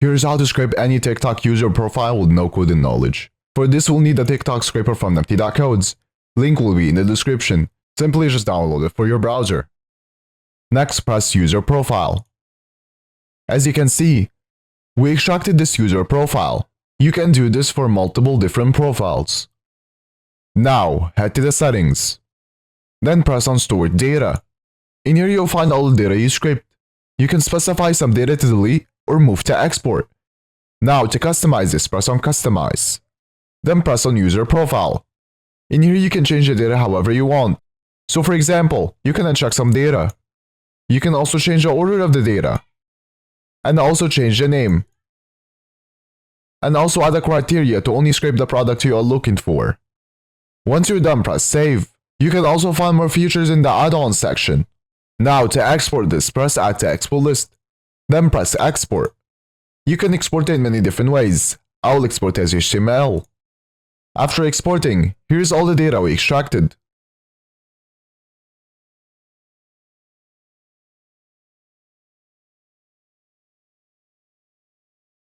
Here's how to scrape any TikTok user profile with no coding knowledge. For this, we'll need a TikTok scraper from Nifty.codes. Link will be in the description. Simply just download it for your browser. Next, press User Profile. As you can see, we extracted this user profile. You can do this for multiple different profiles. Now, head to the settings. Then press on Stored Data. In here, you'll find all the data you scraped. You can specify some data to delete or move to export. Now, to customize this, press on Customize. Then press on User Profile. In here, you can change the data however you want. So for example, you can uncheck some data. You can also change the order of the data. And also change the name. And also add a criteria to only scrape the product you are looking for. Once you're done, press Save. You can also find more features in the add-ons section. Now to export this, press Add to Export List. Then press Export. You can export it in many different ways. I'll export as HTML. After exporting, here's all the data we extracted.